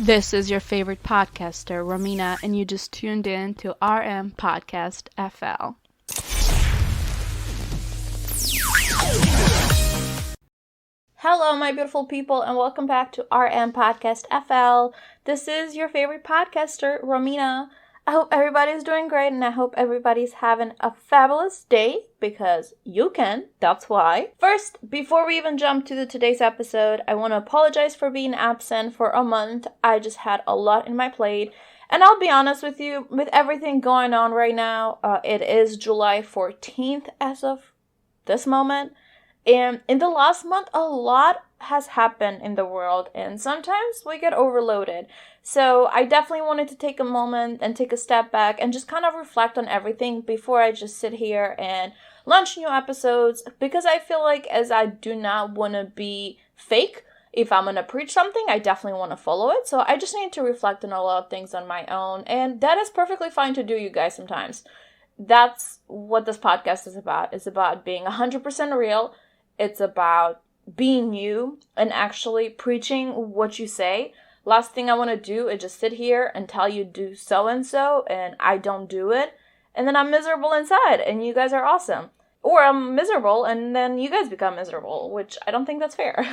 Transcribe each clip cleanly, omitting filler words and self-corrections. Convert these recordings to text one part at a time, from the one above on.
This is your favorite podcaster, Romina, and you just tuned in to RM Podcast FL. Hello, my beautiful people, and welcome back to RM Podcast FL. This is your favorite podcaster, Romina. I hope everybody's doing great, and I hope everybody's having a fabulous day, because you can, that's why. First, before we even jump to today's episode, I want to apologize for being absent for a month. I just had a lot in my plate, and I'll be honest with you, with everything going on right now, it is July 14th as of this moment, and in the last month, a lot has happened in the world, and sometimes we get overloaded. So I definitely wanted to take a moment and take a step back and just kind of reflect on everything before I just sit here and launch new episodes, because I feel like, as I do not want to be fake, if I'm going to preach something, I definitely want to follow it. So I just need to reflect on a lot of things on my own, and that is perfectly fine to do, you guys, sometimes. That's what this podcast is about. It's about being 100% real. It's about being you and actually preaching what you say. Last thing I want to do is just sit here and tell you do so-and-so, and I don't do it. And then I'm miserable inside, and you guys are awesome. Or I'm miserable, and then you guys become miserable, which I don't think that's fair.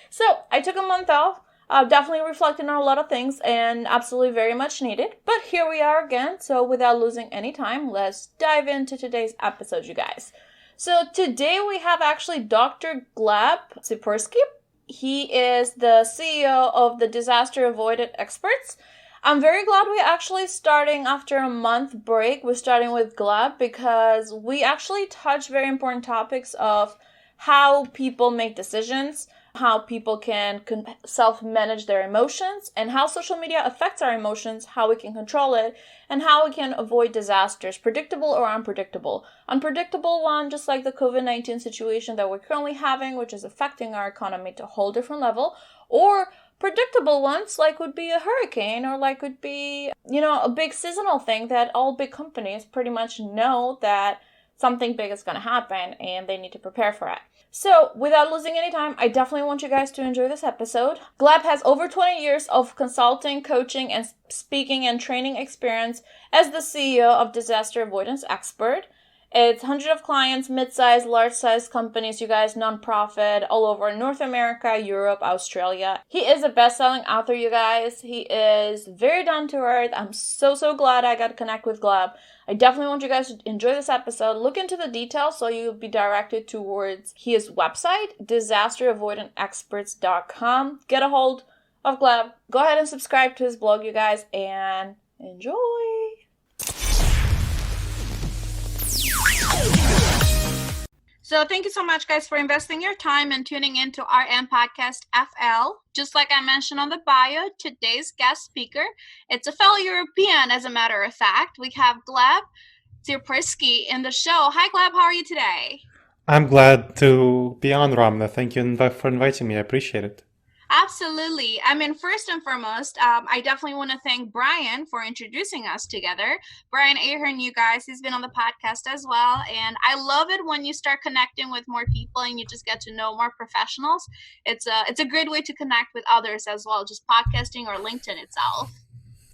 So I took a month off, definitely reflecting on a lot of things, and absolutely very much needed. But here we are again, so without losing any time, let's dive into today's episode, you guys. So today we have actually Dr. Gleb Tsipursky. He is the CEO of the Disaster Avoidance Experts. I'm very glad we're actually starting after a month break. We're starting with Gleb because we actually touch very important topics of how people make decisions, how people can self-manage their emotions, and how social media affects our emotions, how we can control it, and how we can avoid disasters, predictable or unpredictable. Unpredictable one, just like the COVID-19 situation that we're currently having, which is affecting our economy to a whole different level, or predictable ones, like would be a hurricane, or like would be, a big seasonal thing that all big companies pretty much know that something big is going to happen and they need to prepare for it. So, without losing any time, I definitely want you guys to enjoy this episode. Gleb has over 20 years of consulting, coaching, and speaking and training experience as the CEO of Disaster Avoidance Expert. It's hundreds of clients, mid-sized, large-sized companies, you guys, non-profit, all over North America, Europe, Australia. He is a best-selling author, you guys. He is very down-to-earth. I'm so glad I got to connect with Gleb. I definitely want you guys to enjoy this episode. Look into the details so you'll be directed towards his website, disasteravoidanceexperts.com. Get a hold of Gleb. Go ahead and subscribe to his blog, you guys, and enjoy. So thank you so much, guys, for investing your time and tuning in to RM Podcast FL. Just like I mentioned on the bio, today's guest speaker, it's a fellow European, as a matter of fact. We have Gleb Tsipursky in the show. Hi, Gleb. How are you today? I'm glad to be on, Ramna. Thank you for inviting me. I appreciate it. Absolutely. I mean, first and foremost, I definitely want to thank Brian for introducing us together. Brian Ahern, you guys, he's been on the podcast as well. And I love it when you start connecting with more people and you just get to know more professionals. It's a great way to connect with others as well, just podcasting or LinkedIn itself.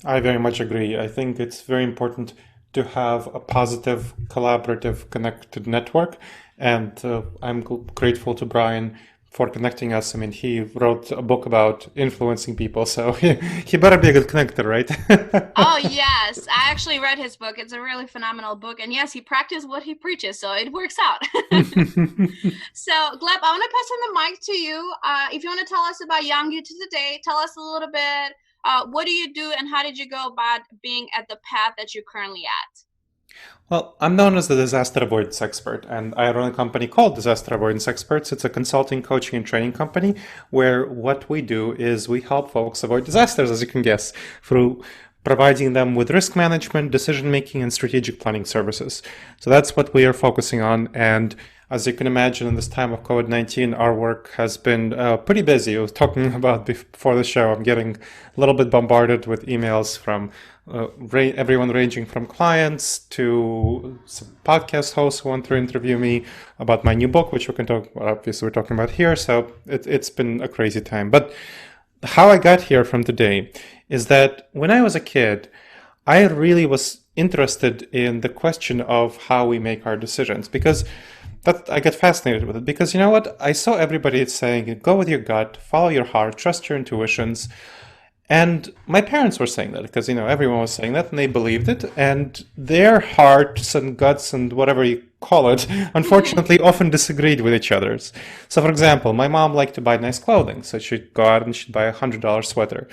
I very much agree. I think it's very important to have a positive, collaborative, connected network. And I'm grateful to Brian for connecting us. I mean, he wrote a book about influencing people, so he better be a good connector, right? Oh, yes. I actually read his book. It's a really phenomenal book. And yes, he practiced what he preaches, so it works out. So, Gleb, I want to pass on the mic to you. If you want to tell us about Young You to Today, tell us a little bit, what do you do and how did you go about being at the path that you're currently at? Well, I'm known as the Disaster Avoidance Expert, and I run a company called Disaster Avoidance Experts. It's a consulting, coaching, and training company where what we do is we help folks avoid disasters, as you can guess, through providing them with risk management, decision-making, and strategic planning services. So that's what we are focusing on. And as you can imagine, in this time of COVID-19, our work has been pretty busy. I was talking about before the show, I'm getting a little bit bombarded with emails from everyone ranging from clients to some podcast hosts who want to interview me about my new book, which we can talk, obviously we're talking about here. So it's been a crazy time. But how I got here from today is that when I was a kid, I really was interested in the question of how we make our decisions because that I get fascinated with it because you know what? I saw everybody saying, go with your gut, follow your heart, trust your intuitions. And my parents were saying that because, everyone was saying that and they believed it. And their hearts and guts and whatever you call it, unfortunately, often disagreed with each other's. So, for example, my mom liked to buy nice clothing. So she'd go out and she'd buy $100 sweater.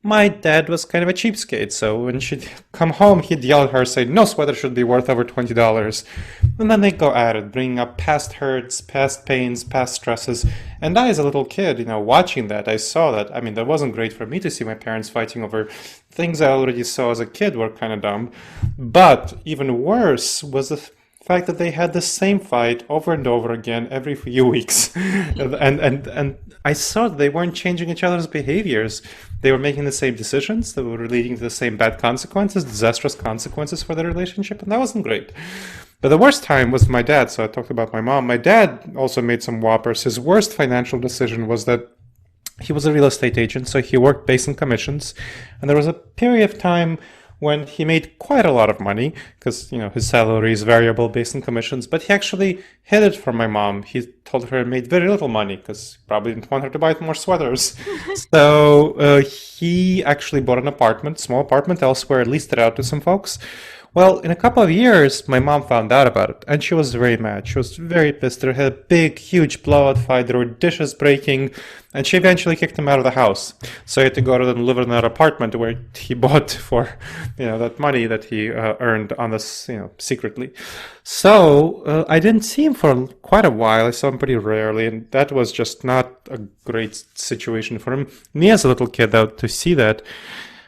My dad was kind of a cheapskate, so when she'd come home, he'd yell at her, say, no sweater should be worth over $20. And then they'd go at it, bringing up past hurts, past pains, past stresses. And I, as a little kid, watching that, I saw that. I mean, that wasn't great for me to see my parents fighting over things I already saw as a kid were kind of dumb. But even worse was the fact that they had the same fight over and over again every few weeks. And I saw that they weren't changing each other's behaviors. They were making the same decisions that were leading to the same bad consequences, disastrous consequences for their relationship, and that wasn't great. But the worst time was my dad. So I talked about my mom. My dad also made some whoppers. His worst financial decision was that he was a real estate agent, so he worked based on commissions. And there was a period of time when he made quite a lot of money because his salary is variable based on commissions, but he actually hid it from my mom. He told her he made very little money because he probably didn't want her to buy more sweaters. So he actually bought an apartment, small apartment elsewhere, leased it out to some folks. Well, in a couple of years, my mom found out about it, and she was very mad. She was very pissed. There had a big, huge blowout fight. There were dishes breaking, and she eventually kicked him out of the house. So he had to go to and live in that apartment where he bought for, that money that he earned on this, secretly. So I didn't see him for quite a while. I saw him pretty rarely, and that was just not a great situation for him. Me as a little kid, though, to see that.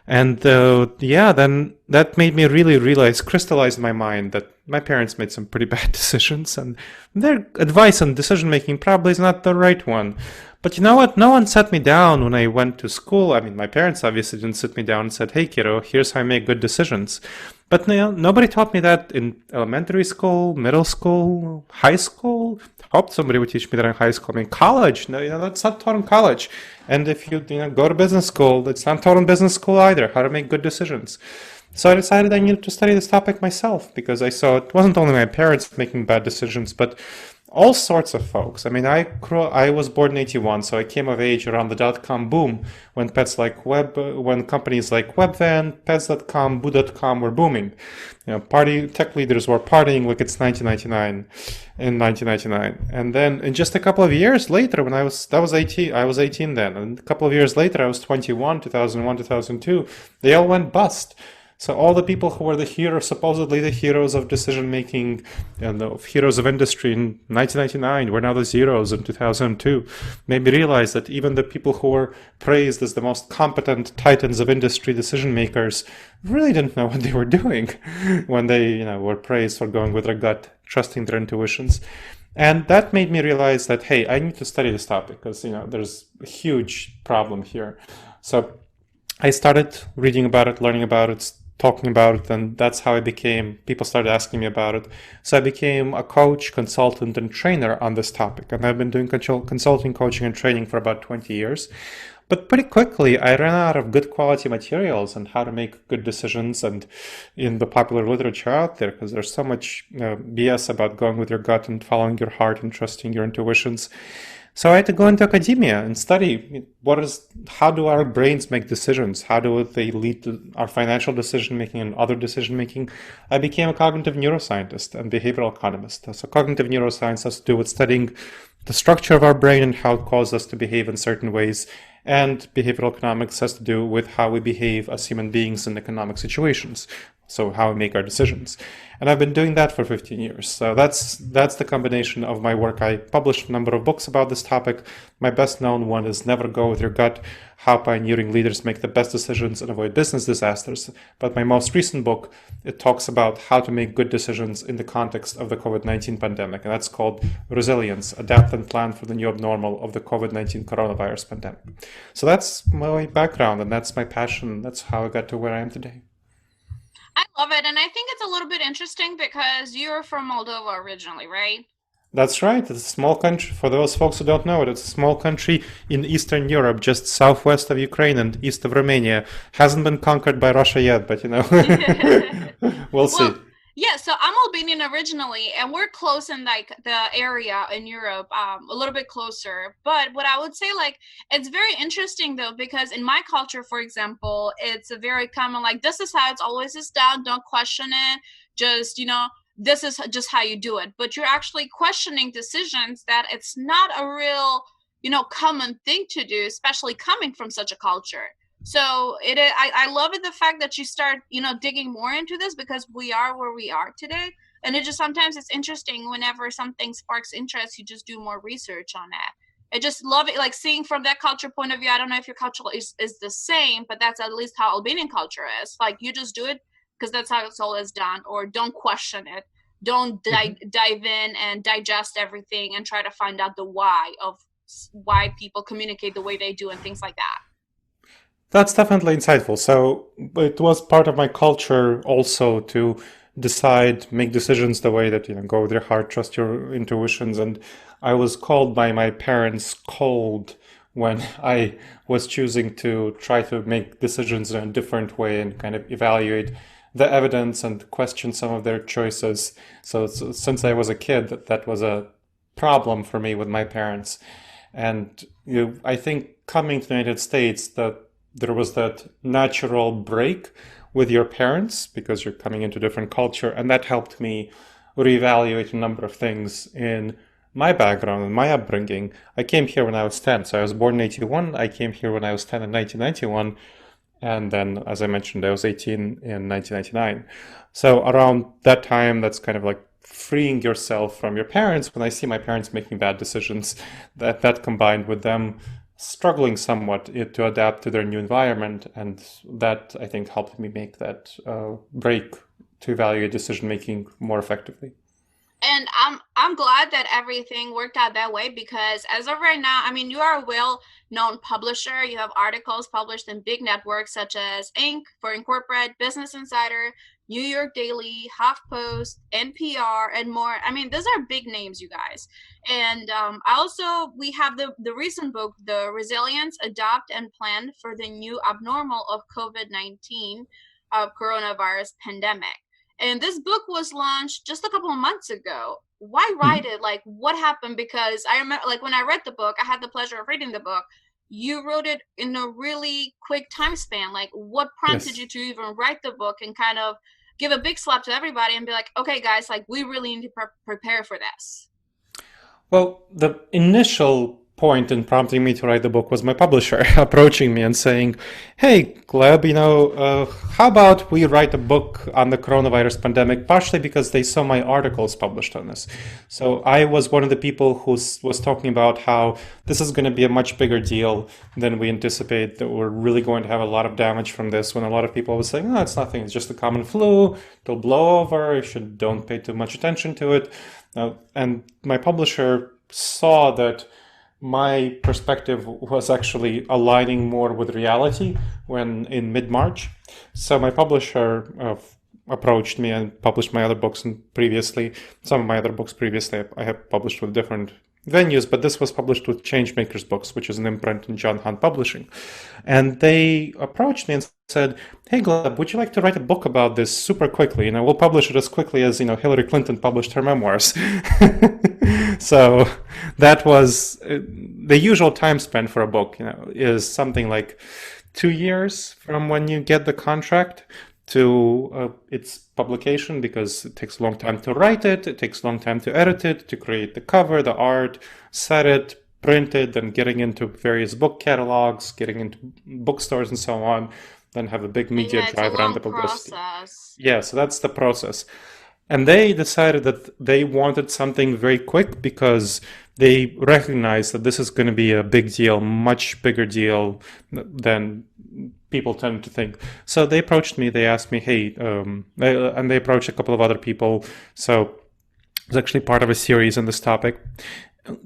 And then that made me really realize, crystallized in my mind that my parents made some pretty bad decisions and their advice on decision making probably is not the right one. But you know what? No one sat me down when I went to school. I mean, my parents obviously didn't sit me down and said, hey, kiddo, here's how I make good decisions. But nobody taught me that in elementary school, middle school, high school. Hoped somebody would teach me that in high school. I mean, college, no, that's not taught in college. And if you, go to business school, it's not taught in business school either, how to make good decisions. So I decided I needed to study this topic myself because I saw it wasn't only my parents making bad decisions, but all sorts of folks. I mean, I was born in '81, so I came of age around the dot-com boom when when companies like Webvan, Pets.com, Boo.com were booming. Party tech leaders were partying like it's 1999 in 1999. And then in just a couple of years later, when I was 18 then, and a couple of years later, I was 21, 2001, 2002, they all went bust. So all the people who were the heroes, supposedly the heroes of decision making and the heroes of industry in 1999 were now the zeros in 2002. Made me realize that even the people who were praised as the most competent titans of industry decision makers really didn't know what they were doing when they, were praised for going with their gut, trusting their intuitions. And that made me realize that, hey, I need to study this topic because, there's a huge problem here. So I started reading about it, learning about it, talking about it, and that's how people started asking me about it. So I became a coach, consultant, and trainer on this topic. And I've been doing consulting, coaching, and training for about 20 years. But pretty quickly, I ran out of good quality materials on how to make good decisions and in the popular literature out there, because there's so much BS about going with your gut and following your heart and trusting your intuitions. So I had to go into academia and study how do our brains make decisions? How do they lead to our financial decision making and other decision making? I became a cognitive neuroscientist and behavioral economist. So cognitive neuroscience has to do with studying the structure of our brain and how it causes us to behave in certain ways. And behavioral economics has to do with how we behave as human beings in economic situations. So how we make our decisions. And I've been doing that for 15 years. So that's the combination of my work. I published a number of books about this topic. My best known one is Never Go With Your Gut, How Pioneering Leaders Make the Best Decisions and Avoid Business Disasters. But my most recent book, it talks about how to make good decisions in the context of the COVID-19 pandemic. And that's called Resilience, Adapt and Plan for the New Abnormal of the COVID-19 Coronavirus Pandemic. So that's my background and that's my passion. That's how I got to where I am today. I love it. And I think it's a little bit interesting because you're from Moldova originally, right? That's right. It's a small country. For those folks who don't know it, it's a small country in Eastern Europe, just southwest of Ukraine and east of Romania. Hasn't been conquered by Russia yet, but we'll Well, see. yeah, so I'm Albanian originally, and we're close in like the area in Europe, a little bit closer. But what I would say, like, it's very interesting though, because in my culture, for example, it's a very common like this is how it's always is done. Don't question it. Just this is just how you do it. But you're actually questioning decisions that it's not a real common thing to do, especially coming from such a culture. So I love it the fact that you start digging more into this because we are where we are today, and it just sometimes it's interesting whenever something sparks interest, you just do more research on it. I just love it, like seeing from that culture point of view. I don't know if your culture is the same, but that's at least how Albanian culture is. Like you just do it because that's how it's always done, or don't question it, don't dive in and digest everything and try to find out the why of why people communicate the way they do and things like that. That's definitely insightful. So it was part of my culture also to decide, make decisions the way that, go with your heart, trust your intuitions. And I was called by my parents cold when I was choosing to try to make decisions in a different way and kind of evaluate the evidence and question some of their choices. So since I was a kid, that was a problem for me with my parents. And I think coming to the United States, that there was that natural break with your parents because you're coming into a different culture, and that helped me reevaluate a number of things in my background and my upbringing. I came here when I was 10, so I was born in 81. I came here when I was 10 in 1991, and then, as I mentioned, I was 18 in 1999. So around that time, that's kind of like freeing yourself from your parents. When I see my parents making bad decisions, that combined with them struggling somewhat to adapt to their new environment, and that I think helped me make that break to evaluate decision making more effectively. And I'm glad that everything worked out that way, because as of right now, I mean, you are a well-known publisher. You have articles published in big networks such as Inc. for Incorporate, Business Insider, New York Daily, HuffPost, NPR, and more. I mean, those are big names, you guys. And also we have the recent book, The Resilience, Adopt and Plan for the New Abnormal of COVID-19 of Coronavirus Pandemic. And this book was launched just a couple of months ago. Why write Mhm. it? Like, what happened? Because I remember, like, when I read the book, I had the pleasure of reading the book. You wrote it in a really quick time span. Like, what prompted Yes. you to even write the book and kind of give a big slap to everybody and be like, okay, guys, like, we really need to prepare for this? Well, the initial point in prompting me to write the book was my publisher approaching me and saying, "Hey, Gleb, how about we write a book on the coronavirus pandemic?" Partially because they saw my articles published on this. So I was one of the people who was talking about how this is going to be a much bigger deal than we anticipate. That we're really going to have a lot of damage from this. When a lot of people were saying, "Oh, it's nothing. It's just a common flu. It'll blow over. You should don't pay too much attention to it." And my publisher saw that my perspective was actually aligning more with reality when in mid-March. So my publisher approached me and published my other books and previously, some of my other books previously I have published with different venues, but this was published with Changemakers Books, which is an imprint in John Hunt Publishing. And they approached me and said, "Hey, Gleb, would you like to write a book about this super quickly? We'll publish it as quickly as, Hillary Clinton published her memoirs." So that was the usual time spent for a book, is something like 2 years from when you get the contract to its publication, because it takes a long time to write it, it takes a long time to edit it, to create the cover, the art, set it, print it, then getting into various book catalogs, getting into bookstores and so on, then have a big media Yeah, it's a drive around long the publicity. process. Yeah, so that's the process. And they decided that they wanted something very quick because they recognized that this is going to be a big deal, much bigger deal than people tend to think. So they approached me, they asked me, "Hey," and they approached a couple of other people. So it's actually part of a series on this topic.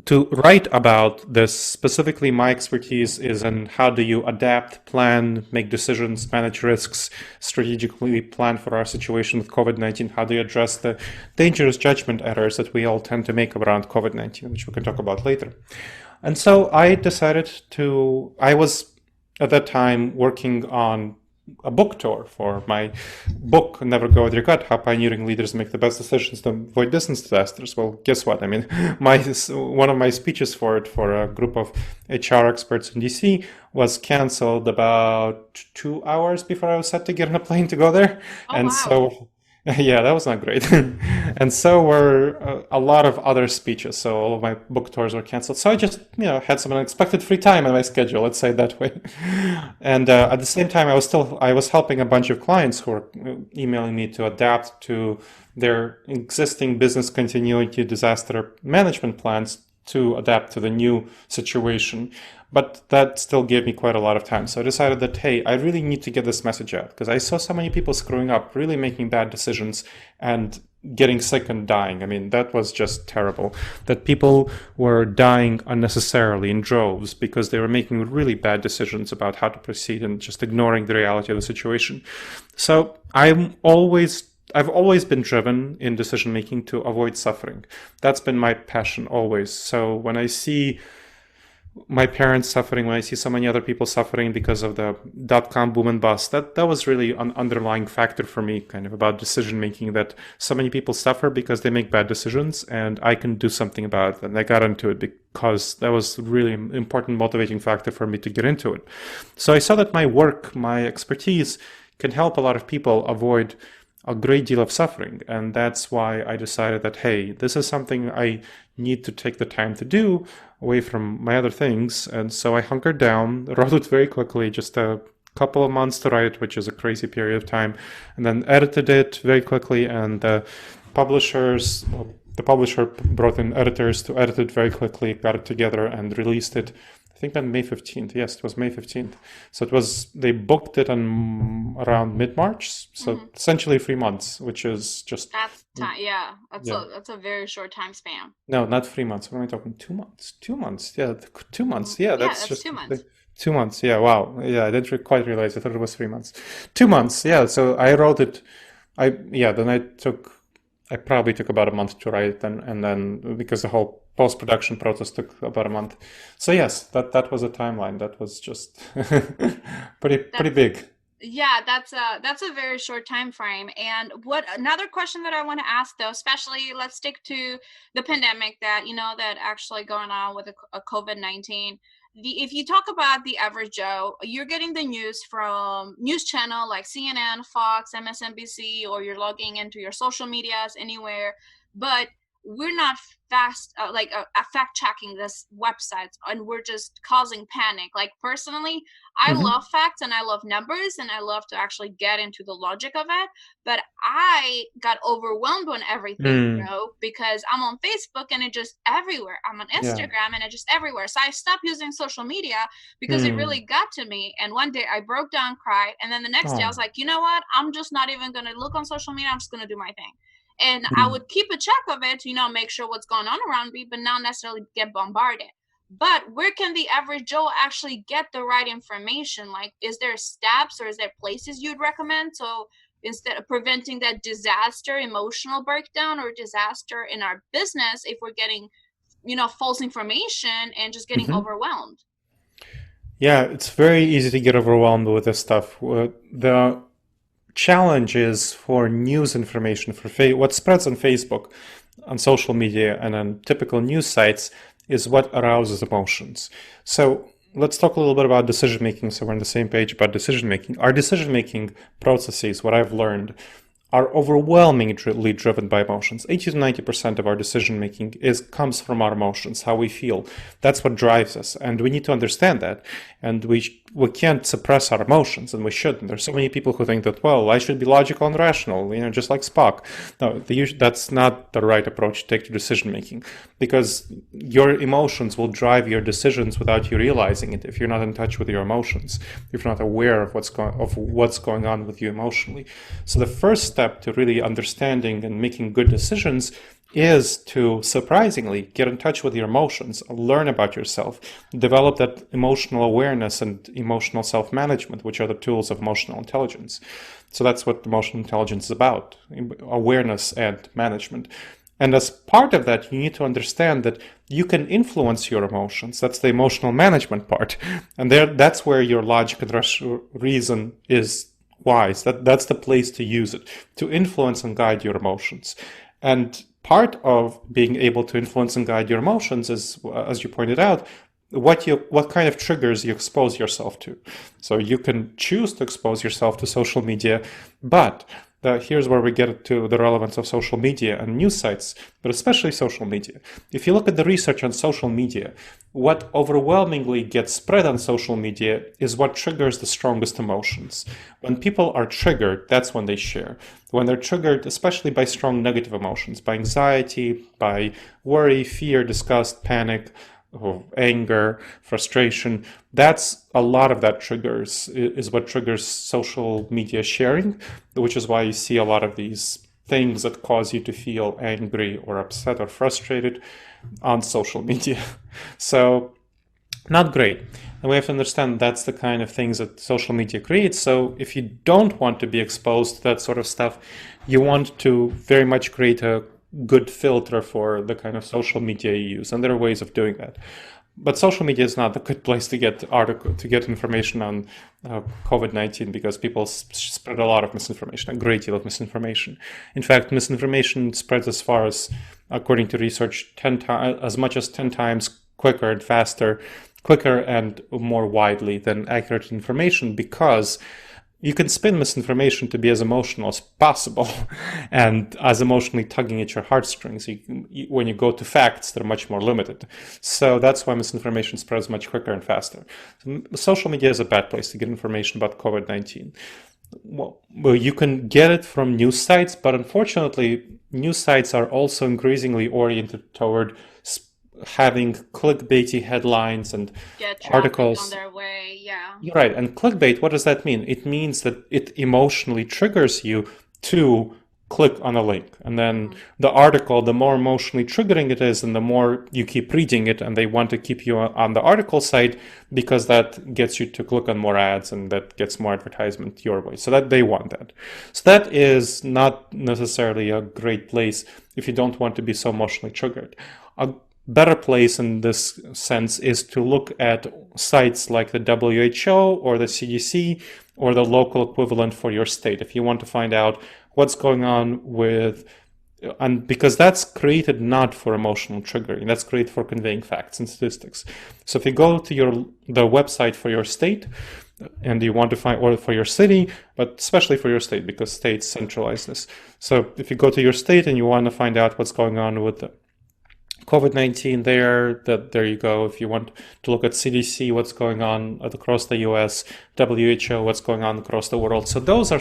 to write about this. Specifically, my expertise is in how do you adapt, plan, make decisions, manage risks, strategically plan for our situation with COVID-19. How do you address the dangerous judgment errors that we all tend to make around COVID-19, which we can talk about later. And so I decided I was at that time working on a book tour for my book, Never Go With Your Gut, How Pioneering Leaders Make the Best Decisions to Avoid Business Disasters. Well, guess what? I mean, one of my speeches for it, for a group of HR experts in DC, was canceled about 2 hours before I was set to get on a plane to go there. Oh, And wow. so yeah, that was not great. And so were a lot of other speeches. So all of my book tours were canceled. So I just, had some unexpected free time in my schedule, let's say it that way. And at the same time, I was helping a bunch of clients who were emailing me to adapt to their existing business continuity disaster management plans to adapt to the new situation. But that still gave me quite a lot of time. So I decided that, hey, I really need to get this message out because I saw so many people screwing up, really making bad decisions and getting sick and dying. I mean, that was just terrible. That people were dying unnecessarily in droves because they were making really bad decisions about how to proceed and just ignoring the reality of the situation. So I've always been driven in decision making to avoid suffering. That's been my passion always. So when I see my parents suffering, when I see so many other people suffering because of the dot-com boom and bust, that was really an underlying factor for me, kind of about decision making, that so many people suffer because they make bad decisions and I can do something about it. And I got into it because that was really an important motivating factor for me to get into it. So I saw that my work, my expertise can help a lot of people avoid a great deal of suffering. And that's why I decided that, hey, this is something I need to take the time to do away from my other things. And so I hunkered down, wrote it very quickly, just a couple of months to write it, which is a crazy period of time, and then edited it very quickly. And the publisher brought in editors to edit it very quickly, got it together and released it. I think on May 15th. Yes, it was May 15th. So they booked it on around mid-March. So essentially 3 months, which is just... That's time. Yeah. That's a very short time span. No, not 3 months. What am I talking? 2 months. 2 months. Yeah, 2 months. Yeah, that's just 2 months. 2 months. Yeah, wow. Yeah, I didn't quite realize. I thought it was 3 months. 2 months. Yeah, so I wrote it. Then I probably took about a month to write it, and then because the whole post-production process took about a month. So yes, that was a timeline. That was just pretty big. Yeah, that's a very short time frame. And another question that I want to ask though, especially let's stick to the pandemic that actually going on with a COVID-19. If you talk about the average Joe, you're getting the news from news channel like CNN, Fox, MSNBC, or you're logging into your social medias anywhere, but we're not fact checking this website, and we're just causing panic. Like personally, I love facts and I love numbers and I love to actually get into the logic of it, but I got overwhelmed on everything, because I'm on Facebook and it just everywhere. I'm on Instagram and it just everywhere. So I stopped using social media because it really got to me. And one day I broke down, cried, and then the next day I was like, you know what? I'm just not even going to look on social media. I'm just going to do my thing. And I would keep a check of it, make sure what's going on around me, but not necessarily get bombarded. But where can the average Joe actually get the right information? Like, is there steps or is there places you'd recommend? So instead of preventing that disaster, emotional breakdown or disaster in our business, if we're getting, false information and just getting overwhelmed. Yeah, it's very easy to get overwhelmed with this stuff. The challenge is for news information, for what spreads on Facebook, on social media, and on typical news sites is what arouses emotions. So let's talk a little bit about decision making, so we're on the same page about decision making. Our decision making processes, what I've learned, are overwhelmingly driven by emotions. 80 to 90% of our decision making comes from our emotions, how we feel. That's what drives us, and we need to understand that. And we can't suppress our emotions, and we shouldn't. There's so many people who think that, well, I should be logical and rational, just like Spock. No, that's not the right approach to take to decision making, because your emotions will drive your decisions without you realizing it. If you're not in touch with your emotions, if you're not aware of what's going on with you emotionally. So the first step to really understanding and making good decisions is to surprisingly get in touch with your emotions, learn about yourself, develop that emotional awareness and emotional self-management, which are the tools of emotional intelligence. So that's what emotional intelligence is about, awareness and management. And as part of that, you need to understand that you can influence your emotions. That's the emotional management part. And that's where your logic and reason is wise. That's the place to use it, to influence and guide your emotions. And part of being able to influence and guide your emotions is, as you pointed out, what kind of triggers you expose yourself to. So you can choose to expose yourself to social media, but here's where we get to the relevance of social media and news sites, but especially social media. If you look at the research on social media, what overwhelmingly gets spread on social media is what triggers the strongest emotions. When people are triggered, that's when they share. When they're triggered, especially by strong negative emotions, by anxiety, by worry, fear, disgust, panic, or anger, frustration, that's a lot of that is what triggers social media sharing, which is why you see a lot of these things that cause you to feel angry or upset or frustrated on social media. So not great. And we have to understand that's the kind of things that social media creates. So if you don't want to be exposed to that sort of stuff, you want to very much create a good filter for the kind of social media you use. And there are ways of doing that. But social media is not a good place to get information on COVID-19 because people spread a lot of misinformation, a great deal of misinformation. In fact, misinformation spreads as far as, according to research, as much as 10 times quicker and faster, quicker and more widely than accurate information, because you can spin misinformation to be as emotional as possible and as emotionally tugging at your heartstrings. When you go to facts, they're much more limited. So that's why misinformation spreads much quicker and faster. So social media is a bad place to get information about COVID-19. Well, you can get it from news sites, but unfortunately, news sites are also increasingly oriented toward having clickbaity headlines and articles on their way. Yeah. You're right. And clickbait, what does that mean? It means that it emotionally triggers you to click on a link. And then the article, the more emotionally triggering it is, and the more you keep reading it, and they want to keep you on the article site because that gets you to click on more ads and that gets more advertisement your way. So that they want that. So that is not necessarily a great place if you don't want to be so emotionally triggered. A better place in this sense is to look at sites like the WHO or the CDC or the local equivalent for your state if you want to find out what's going on and because that's created not for emotional triggering, that's created for conveying facts and statistics. So if you go to the website for your state and you want to find, or for your city, but especially for your state because states centralize this. So if you go to your state and you want to find out what's going on with the COVID-19 there you go. If you want to look at CDC, what's going on across the US, WHO, what's going on across the world. So those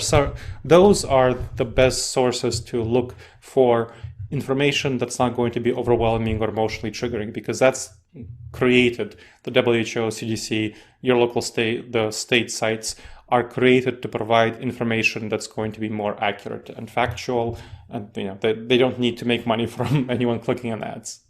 are the best sources to look for information that's not going to be overwhelming or emotionally triggering, because that's created. The WHO, CDC, your local state, the state sites are created to provide information that's going to be more accurate and factual, and they don't need to make money from anyone clicking on ads.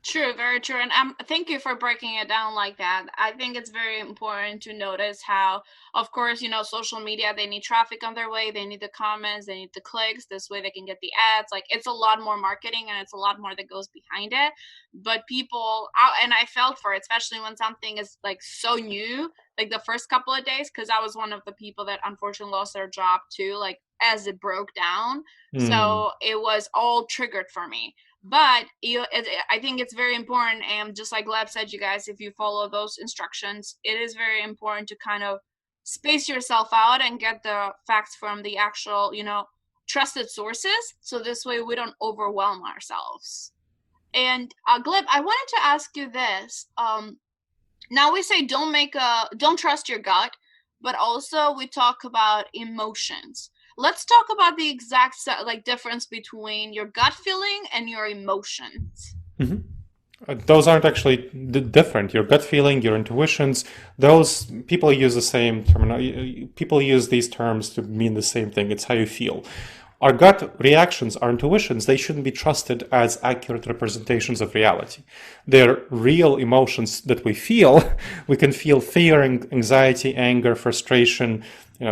True, very true. And thank you for breaking it down like that. I think it's very important to notice how, of course, social media, they need traffic on their way. They need the comments, they need the clicks. This way they can get the ads. Like, it's a lot more marketing and it's a lot more that goes behind it. But people, and I felt for it, especially when something is like so new, like the first couple of days, because I was one of the people that unfortunately lost their job too, like as it broke down. So it was all triggered for me. But I think it's very important, and just like Gleb said, you guys, if you follow those instructions, it is very important to kind of space yourself out and get the facts from the actual, trusted sources. So this way we don't overwhelm ourselves. And Gleb, I wanted to ask you this. Now we say don't trust your gut, but also we talk about emotions. Let's talk about the exact difference between your gut feeling and your emotions. Mm-hmm. Those aren't actually different. Your gut feeling, your intuitions, those people use the same terminology. People use these terms to mean the same thing. It's how you feel. Our gut reactions, our intuitions, they shouldn't be trusted as accurate representations of reality. They're real emotions that we feel. We can feel fear, anxiety, anger, frustration,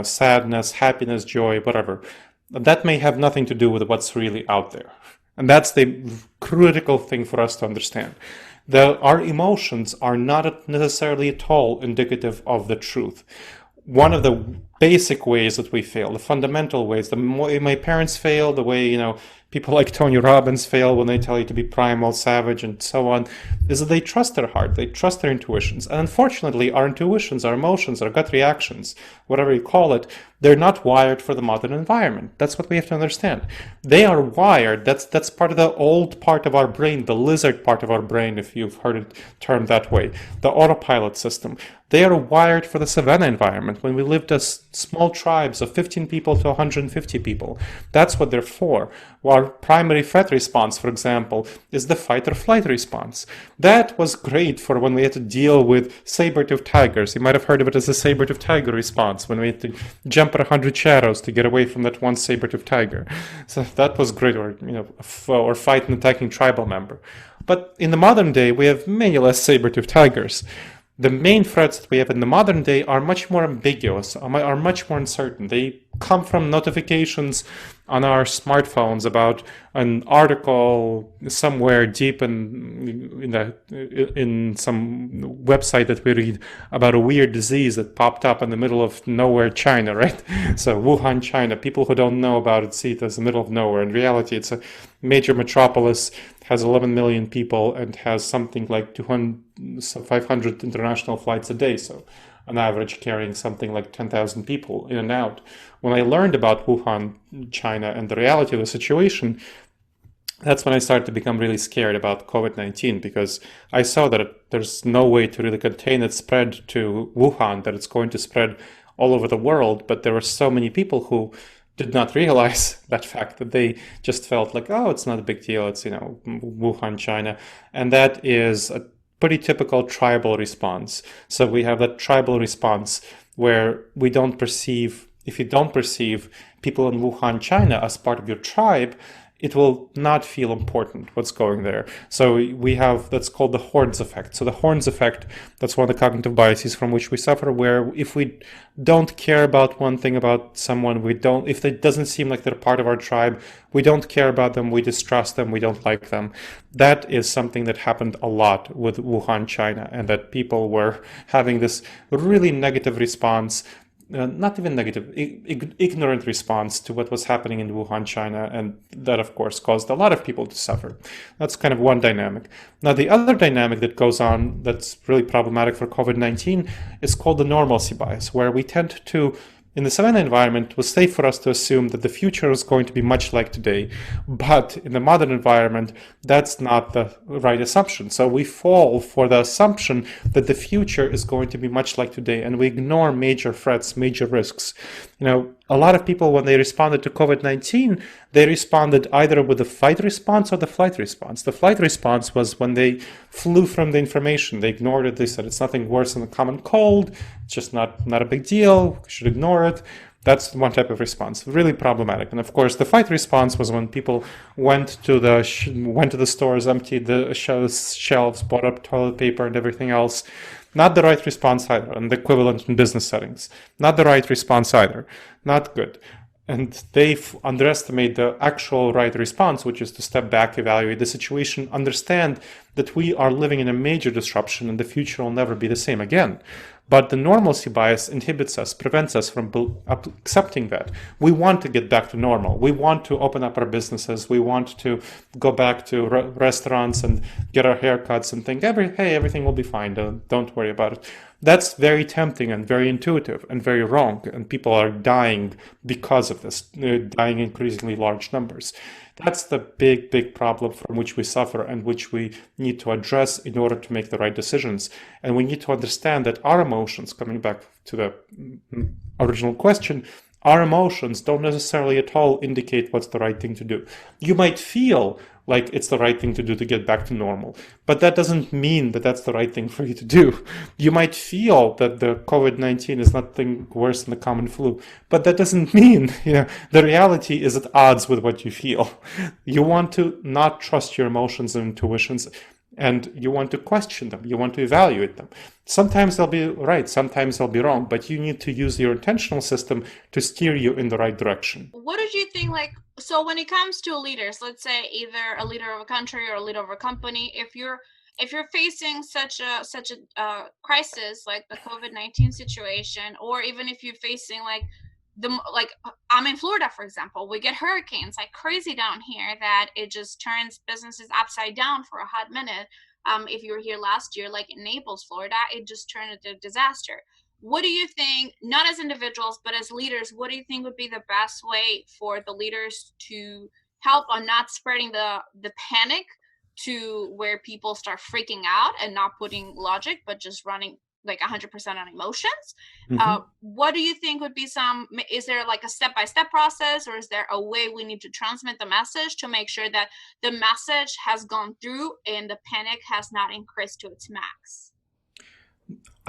sadness, happiness, joy, whatever. That may have nothing to do with what's really out there. And that's the critical thing for us to understand. Our emotions are not necessarily at all indicative of the truth. One of the basic ways that we fail, the fundamental ways, the way my parents fail, the way, people like Tony Robbins fail when they tell you to be primal, savage, and so on, is that they trust their heart, they trust their intuitions. And unfortunately, our intuitions, our emotions, our gut reactions, whatever you call it, they're not wired for the modern environment. That's what we have to understand. They are wired, that's part of the old part of our brain, the lizard part of our brain, if you've heard it termed that way, the autopilot system. They are wired for the savanna environment, when we lived as small tribes of 15 people to 150 people. That's what they're for. Our primary threat response, for example, is the fight or flight response. That was great for when we had to deal with saber-toothed tigers. You might have heard of it as the saber-toothed tiger response, when we had to jump at 100 shadows to get away from that one saber-toothed tiger. So that was great, or fight an attacking tribal member. But in the modern day, we have many less saber-toothed tigers. The main threats that we have in the modern day are much more ambiguous, are much more uncertain. They come from notifications on our smartphones about an article somewhere deep in some website that we read about a weird disease that popped up in the middle of nowhere, China, right? So Wuhan, China. People who don't know about it see it as the middle of nowhere. In reality, it's a major metropolis, has 11 million people, and has something like 500 international flights a day. So on average carrying something like 10,000 people in and out. When I learned about Wuhan, China, and the reality of the situation, that's when I started to become really scared about COVID-19, because I saw that there's no way to really contain its spread to Wuhan, that it's going to spread all over the world. But there were so many people who did not realize that fact, that they just felt like, oh, it's not a big deal. It's, Wuhan, China. And that is a pretty typical tribal response. So we have that tribal response where we don't perceive, if you don't perceive people in Wuhan, China as part of your tribe, it will not feel important what's going there. So we have, that's called the hordes effect. So the hordes effect, that's one of the cognitive biases from which we suffer, where if we don't care about one thing about someone, if it doesn't seem like they're part of our tribe, we don't care about them, we distrust them, we don't like them. That is something that happened a lot with Wuhan, China, and that people were having this really negative response, not even negative, ignorant response to what was happening in Wuhan, China, and that, of course, caused a lot of people to suffer. That's kind of one dynamic. Now, the other dynamic that goes on that's really problematic for COVID-19 is called the normalcy bias, where we tend to, in the savanna environment, it was safe for us to assume that the future is going to be much like today. But in the modern environment, that's not the right assumption. So we fall for the assumption that the future is going to be much like today, and we ignore major threats, major risks. A lot of people, when they responded to COVID-19, they responded either with the fight response or the flight response. The flight response was when they flew from the information. They ignored it. They said it's nothing worse than a common cold. It's just not a big deal. We should ignore it. That's one type of response, really problematic. And of course, the fight response was when people went to the stores, emptied the shelves, bought up toilet paper and everything else. Not the right response either, and the equivalent in business settings. Not the right response either. Not good. And they underestimate the actual right response, which is to step back, evaluate the situation, understand that we are living in a major disruption and the future will never be the same again. But the normalcy bias inhibits us, prevents us from accepting that. We want to get back to normal. We want to open up our businesses. We want to go back to restaurants and get our haircuts and think, hey, everything will be fine. Don't worry about it. That's very tempting and very intuitive and very wrong. And people are dying because of this, dying in increasingly large numbers. That's the big, big problem from which we suffer and which we need to address in order to make the right decisions. And we need to understand that our emotions, coming back to the original question, our emotions don't necessarily at all indicate what's the right thing to do. You might feel like it's the right thing to do to get back to normal. But that doesn't mean that that's the right thing for you to do. You might feel that the COVID-19 is nothing worse than the common flu, but that doesn't mean, the reality is at odds with what you feel. You want to not trust your emotions and intuitions, and you want to question them. You want to evaluate them. Sometimes they'll be right, sometimes they'll be wrong, but you need to use your intentional system to steer you in the right direction. What did you think, so when it comes to leaders, let's say either a leader of a country or a leader of a company, if you're facing such a crisis like the COVID-19 situation, or even if you're facing I'm in Florida, for example, we get hurricanes like crazy down here that it just turns businesses upside down for a hot minute. If you were here last year, like in Naples, Florida, it just turned into a disaster. What do you think, not as individuals, but as leaders, what do you think would be the best way for the leaders to help on not spreading the panic to where people start freaking out and not putting logic, but just running like 100% on emotions? What do you think would be is there like a step-by-step process, or is there a way we need to transmit the message to make sure that the message has gone through and the panic has not increased to its max?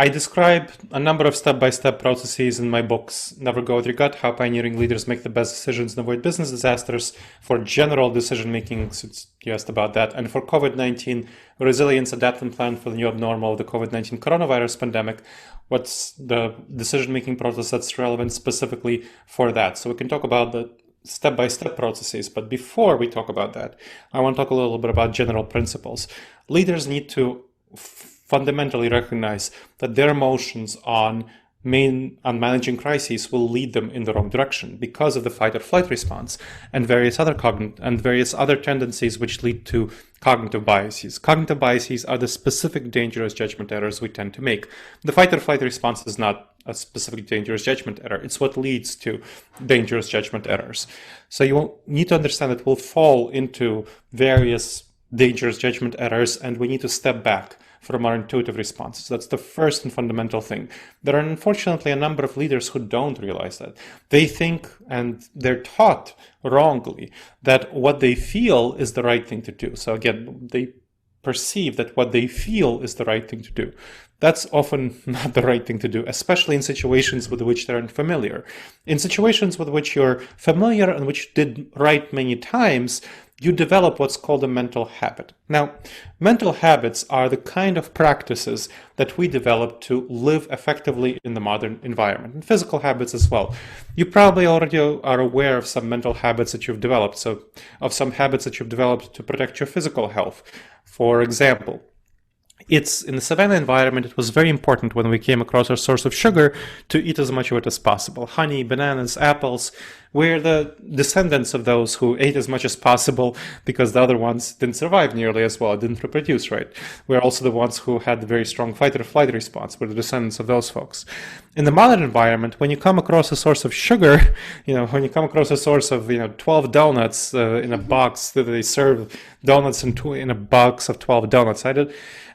I describe a number of step-by-step processes in my books, Never Go With Your Gut, How Pioneering Leaders Make the Best Decisions and Avoid Business Disasters, for general decision-making, since you asked about that, and for COVID-19, Resilience, Adapt and Plan for the New Abnormal, the COVID-19 coronavirus pandemic, what's the decision-making process that's relevant specifically for that. So we can talk about the step-by-step processes, but before we talk about that, I want to talk a little bit about general principles. Leaders need to fundamentally recognize that their emotions on managing crises will lead them in the wrong direction because of the fight or flight response and various other tendencies which lead to cognitive biases. Cognitive biases are the specific dangerous judgment errors we tend to make. The fight or flight response is not a specific dangerous judgment error. It's what leads to dangerous judgment errors. So you need to understand that we'll fall into various dangerous judgment errors, and we need to step back from our intuitive responses. That's the first and fundamental thing. There are unfortunately a number of leaders who don't realize that. They think, and they're taught wrongly, that what they feel is the right thing to do. So again, they perceive that what they feel is the right thing to do. That's often not the right thing to do, especially in situations with which they're unfamiliar. In situations with which you're familiar and which you did right many times, you develop what's called a mental habit. Now, mental habits are the kind of practices that we develop to live effectively in the modern environment, and physical habits as well. You probably already are aware of some mental habits that you've developed, to protect your physical health. For example, it's in the savanna environment, it was very important when we came across our source of sugar to eat as much of it as possible. Honey, bananas, apples. We're the descendants of those who ate as much as possible because the other ones didn't survive nearly as well, didn't reproduce, right? We're also the ones who had the very strong fight or flight response. We're the descendants of those folks. In the modern environment, when you come across a source of sugar, when you come across a source of 12 donuts in a box, that they serve donuts in a box of 12 donuts.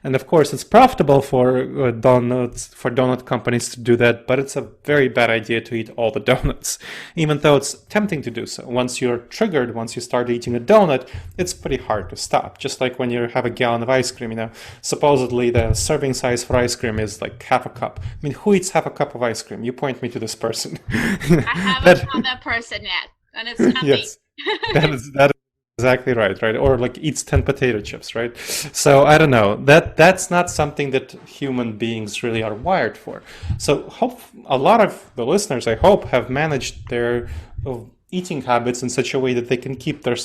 And of course, it's profitable for donut companies to do that, but it's a very bad idea to eat all the donuts, even though it's tempting to do so. Once you're triggered, once you start eating a donut, it's pretty hard to stop. Just like when you have a gallon of ice cream, supposedly the serving size for ice cream is like half a cup. I mean, who eats half a cup of ice cream? You point me to this person. I haven't found that person yet, and it's not yes, me. that is exactly right? Or like eats 10 potato chips, right? So I don't know. That's not something that human beings really are wired for. So a lot of the listeners, I hope, have managed their eating habits in such a way that they can keep their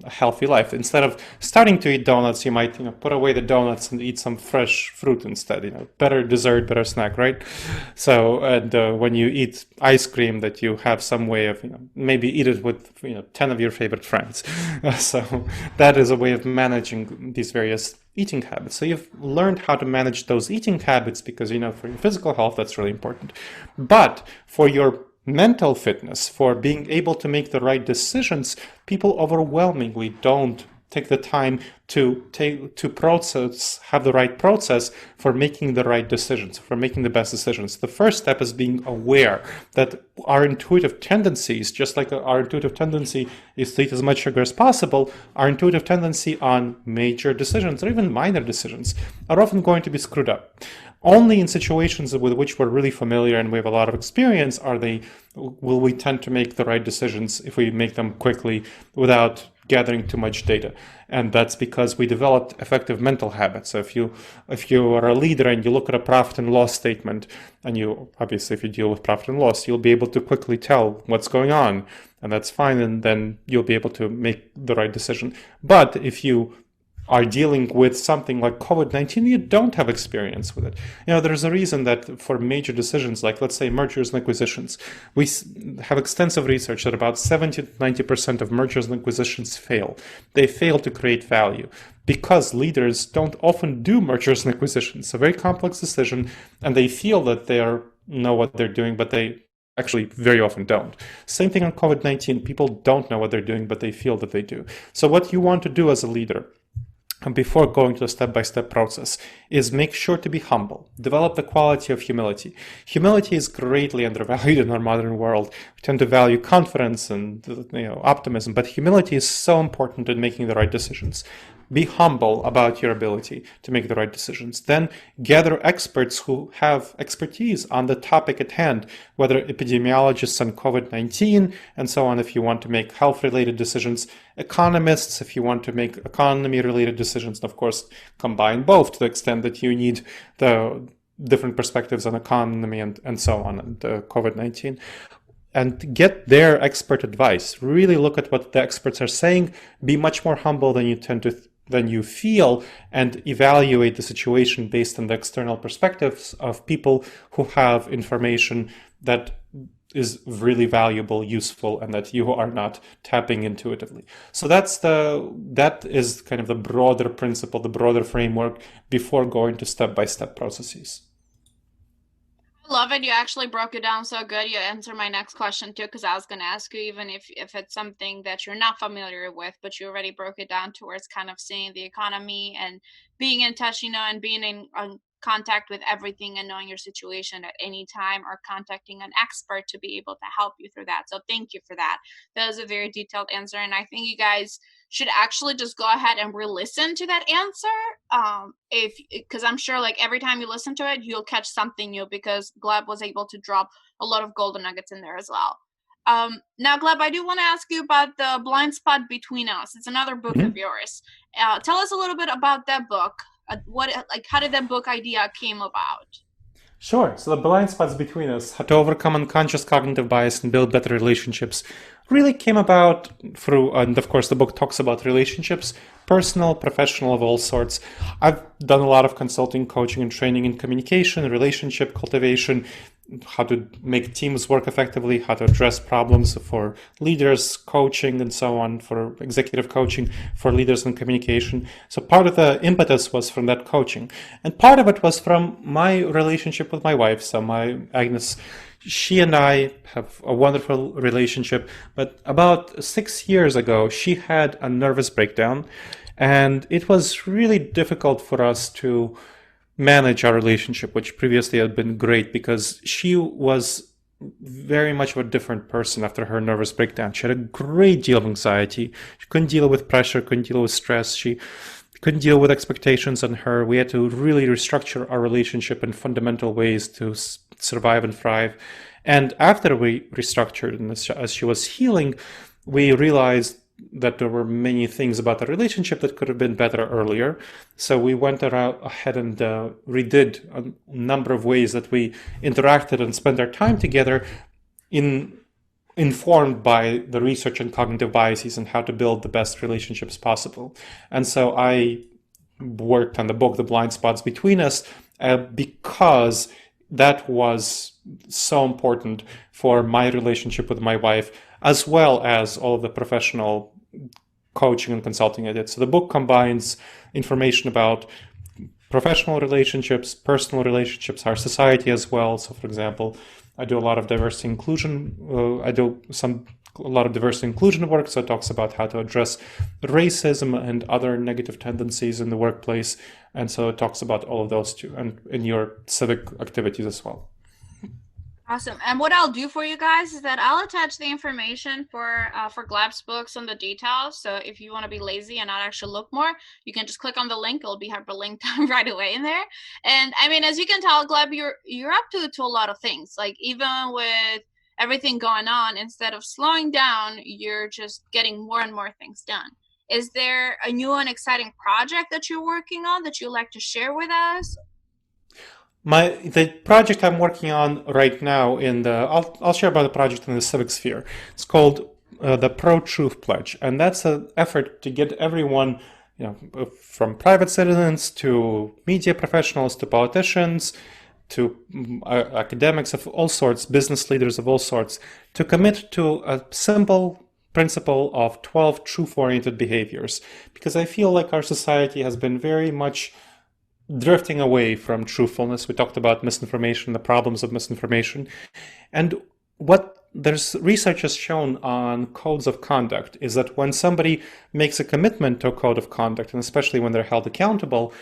healthy life. Instead of starting to eat donuts, you might put away the donuts and eat some fresh fruit instead. Better dessert, better snack, right? So and when you eat ice cream, that you have some way of maybe eat it with 10 of your favorite friends. So that is a way of managing these various eating habits. So you've learned how to manage those eating habits because for your physical health that's really important. But for your mental fitness, for being able to make the right decisions, people overwhelmingly don't take the time to have the right process for making the right decisions, for making the best decisions. The first step is being aware that our intuitive tendencies, just like our intuitive tendency is to eat as much sugar as possible, our intuitive tendency on major decisions or even minor decisions are often going to be screwed up. Only in situations with which we're really familiar and we have a lot of experience will we tend to make the right decisions if we make them quickly without gathering too much data. And that's because we developed effective mental habits. So if you are a leader and you look at a profit and loss statement, and obviously if you deal with profit and loss, you'll be able to quickly tell what's going on, and that's fine, and then you'll be able to make the right decision. But if you are dealing with something like COVID-19, you don't have experience with it. There's a reason that for major decisions, like let's say mergers and acquisitions, we have extensive research that about 70 to 90% of mergers and acquisitions fail. They fail to create value because leaders don't often do mergers and acquisitions. It's a very complex decision, and they feel that they know what they're doing, but they actually very often don't. Same thing on COVID-19. People don't know what they're doing, but they feel that they do. So what you want to do as a leader, and before going to the step-by-step process, is make sure to be humble. Develop the quality of humility. Humility is greatly undervalued in our modern world. We tend to value confidence and optimism, but humility is so important in making the right decisions. Be humble about your ability to make the right decisions. Then gather experts who have expertise on the topic at hand, whether epidemiologists on COVID-19 and so on if you want to make health-related decisions, economists if you want to make economy-related decisions, and of course combine both to the extent that you need the different perspectives on economy and so on, and COVID-19. And get their expert advice. Really look at what the experts are saying. Be much more humble than you feel, and evaluate the situation based on the external perspectives of people who have information that is really valuable, useful, and that you are not tapping intuitively. So that is kind of the broader principle, the broader framework before going to step-by-step processes. Love it. You actually broke it down so good. You answered my next question too, because I was going to ask you, even if it's something that you're not familiar with, but you already broke it down towards kind of seeing the economy and being in touch, and being in contact with everything and knowing your situation at any time, or contacting an expert to be able to help you through that. So thank you for that. That was a very detailed answer. And I think you guys should actually just go ahead and re-listen to that answer. Because I'm sure like every time you listen to it, you'll catch something new, because Gleb was able to drop a lot of golden nuggets in there as well. Now, Gleb, I do want to ask you about the Blind Spot Between Us. It's another book of yours. Tell us a little bit about that book. How did that book idea came about? Sure. So the Blind Spots Between Us, how to overcome unconscious cognitive bias and build better relationships, really came about through, and of course the book talks about relationships, personal, professional, of all sorts. I've done a lot of consulting, coaching, and training in communication, relationship cultivation, how to make teams work effectively, how to address problems for leaders, coaching, and so on, for executive coaching, for leaders in communication. So part of the impetus was from that coaching. And part of it was from my relationship with my wife. So my Agnes, she and I have a wonderful relationship, but about 6 years ago, she had a nervous breakdown, and it was really difficult for us to manage our relationship, which previously had been great, because she was very much of a different person after her nervous breakdown. She had a great deal of anxiety. She couldn't deal with pressure, couldn't deal with stress. She couldn't deal with expectations on her. We had to really restructure our relationship in fundamental ways to survive and thrive. And after we restructured, and as she was healing, we realized that there were many things about the relationship that could have been better earlier. So we went ahead and redid a number of ways that we interacted and spent our time together, informed by the research on cognitive biases and how to build the best relationships possible. And so I worked on the book, The Blind Spots Between Us, because that was so important for my relationship with my wife, as well as all of the professional coaching and consulting I did. So the book combines information about professional relationships, personal relationships, our society as well. So for example, I do a lot of diversity inclusion. I do some a lot of diversity and inclusion work, so it talks about how to address racism and other negative tendencies in the workplace. And so it talks about all of those too, and in your civic activities as well. Awesome. And what I'll do for you guys is that I'll attach the information for Gleb's books and the details. So if you want to be lazy and not actually look more, you can just click on the link. It'll be hyperlinked right away in there. And I mean, as you can tell, Gleb, you're up to a lot of things. Like even with everything going on, instead of slowing down, you're just getting more and more things done. Is there a new and exciting project that you're working on that you'd like to share with us? The project I'm working on right now I'll share about the project in the civic sphere. It's called the Pro-Truth Pledge, and that's an effort to get everyone, from private citizens to media professionals to politicians to academics of all sorts, business leaders of all sorts, to commit to a simple principle of 12 truth-oriented behaviors, because I feel like our society has been very much drifting away from truthfulness. We talked about misinformation, the problems of misinformation. And what there's research has shown on codes of conduct is that when somebody makes a commitment to a code of conduct, and especially when they're held accountable,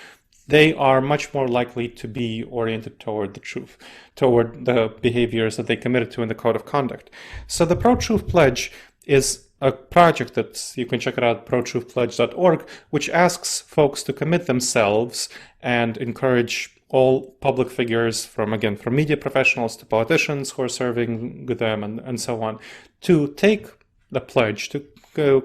they are much more likely to be oriented toward the truth, toward the behaviors that they committed to in the code of conduct. So the Pro-Truth Pledge is a project that you can check it out, protruthpledge.org, which asks folks to commit themselves and encourage all public figures from media professionals to politicians who are serving with them and so on, to take the pledge to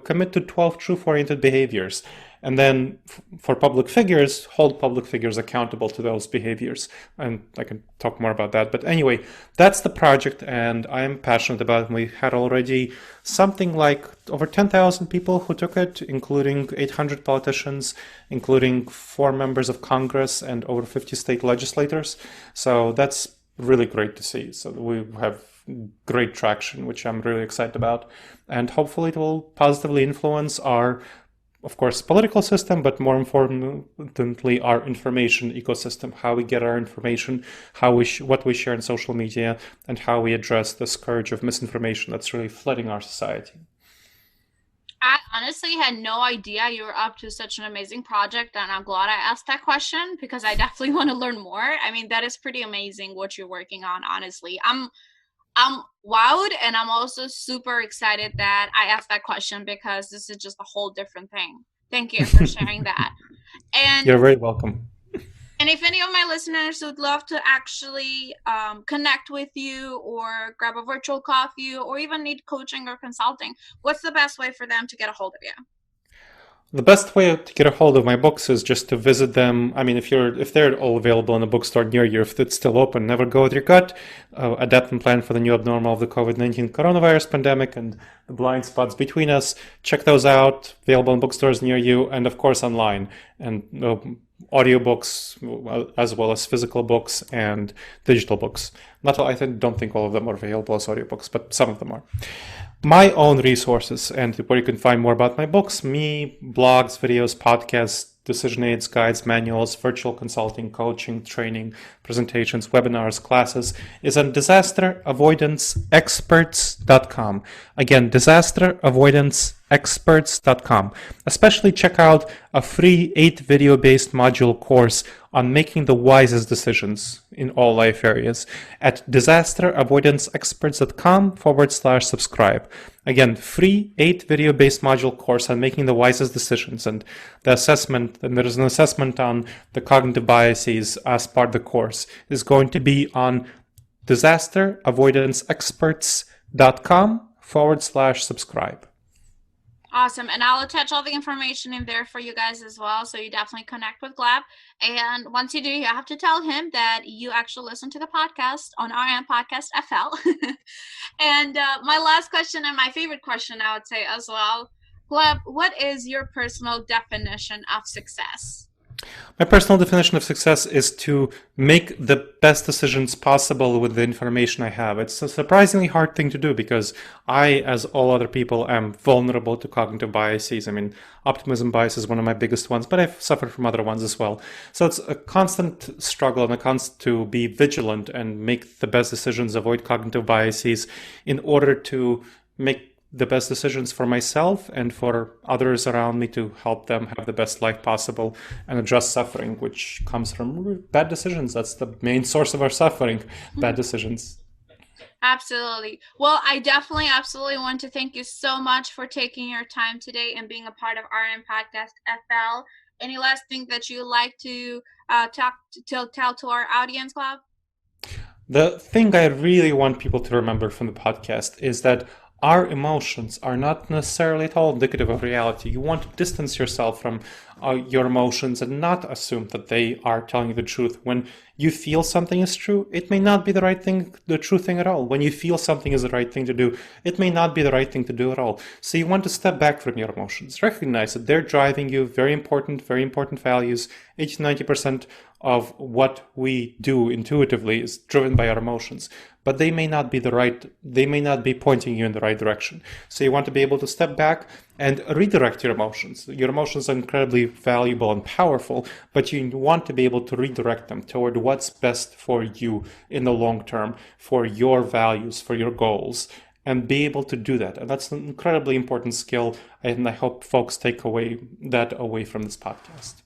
commit to 12 truth-oriented behaviors. And then for public figures, hold public figures accountable to those behaviors. And I can talk more about that. But anyway, that's the project, and I am passionate about it. We had already something like over 10,000 people who took it, including 800 politicians, including 4 members of Congress and over 50 state legislators. So that's really great to see. So we have great traction, which I'm really excited about. And hopefully it will positively influence our, of course, political system, but more importantly, our information ecosystem, how we get our information, what we share in social media, and how we address the scourge of misinformation that's really flooding our society. I honestly had no idea you were up to such an amazing project, and I'm glad I asked that question because I definitely want to learn more. I mean, that is pretty amazing what you're working on, honestly. I'm wowed, and I'm also super excited that I asked that question because this is just a whole different thing. Thank you for sharing that. And you're very welcome. And if any of my listeners would love to actually connect with you or grab a virtual coffee or even need coaching or consulting, what's the best way for them to get a hold of you? The best way to get a hold of my books is just to visit them. I mean, if they're all available in a bookstore near you, if it's still open, never go with your gut. Adapt and Plan for the New Abnormal of the COVID-19 coronavirus pandemic and the Blindspots Between Us. Check those out, available in bookstores near you, and of course online. And audiobooks, as well as physical books and digital books. I don't think all of them are available as audiobooks, but some of them are. My own resources, and where you can find more about my books, blogs, videos, podcasts, decision aids, guides, manuals, virtual consulting, coaching, training, presentations, webinars, classes, is on disasteravoidanceexperts.com. Again, disasteravoidanceexperts.com. Especially check out a free 8 video-based module course on making the wisest decisions in all life areas at disasteravoidanceexperts.com/subscribe. Again, free 8 video-based module course on making the wisest decisions, and the assessment, and there is an assessment on the cognitive biases as part of the course, is going to be on disasteravoidanceexperts.com/subscribe. Awesome. And I'll attach all the information in there for you guys as well. So you definitely connect with Gleb. And once you do, you have to tell him that you actually listen to the podcast on RM Podcast FL. And my last question, and my favorite question, I would say as well, Gleb, what is your personal definition of success? My personal definition of success is to make the best decisions possible with the information I have. It's a surprisingly hard thing to do because I, as all other people, am vulnerable to cognitive biases. I mean, optimism bias is one of my biggest ones, but I've suffered from other ones as well. So it's a constant struggle and a constant to be vigilant and make the best decisions, avoid cognitive biases in order to make the best decisions for myself and for others around me to help them have the best life possible and address suffering, which comes from bad decisions. That's the main source of our suffering, bad decisions. Absolutely. Well, I definitely absolutely want to thank you so much for taking your time today and being a part of RM Podcast FL. Any last thing that you like to tell to our audience, Gleb? The thing I really want people to remember from the podcast is that our emotions are not necessarily at all indicative of reality. You want to distance yourself from your emotions and not assume that they are telling you the truth. When you feel something is true, it may not be the right thing, the true thing at all. When you feel something is the right thing to do, it may not be the right thing to do at all. So you want to step back from your emotions. Recognize that they're driving you very important values. 80-90% of what we do intuitively is driven by our emotions, but they may not be pointing you in the right direction. So you want to be able to step back and redirect your emotions. Your emotions are incredibly valuable and powerful, but you want to be able to redirect them toward what's best for you in the long term, for your values, for your goals, and be able to do that. And that's an incredibly important skill, and I hope folks take away from this podcast.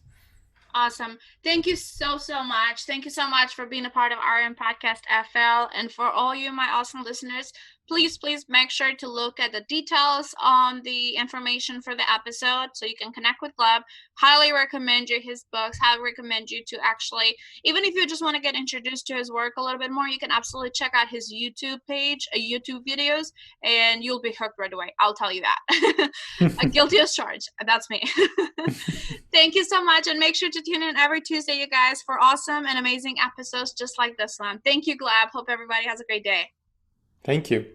Awesome. Thank you so much. Thank you so much for being a part of RM Podcast FL. And for all you, my awesome listeners, please make sure to look at the details on the information for the episode so you can connect with Gleb. Highly recommend you his books. Highly recommend you to actually, even if you just want to get introduced to his work a little bit more, you can absolutely check out his YouTube page, YouTube videos, and you'll be hooked right away. I'll tell you that. Guilty as charged. That's me. Thank you so much. And make sure to tune in every Tuesday, you guys, for awesome and amazing episodes just like this one. Thank you, Gleb. Hope everybody has a great day. Thank you.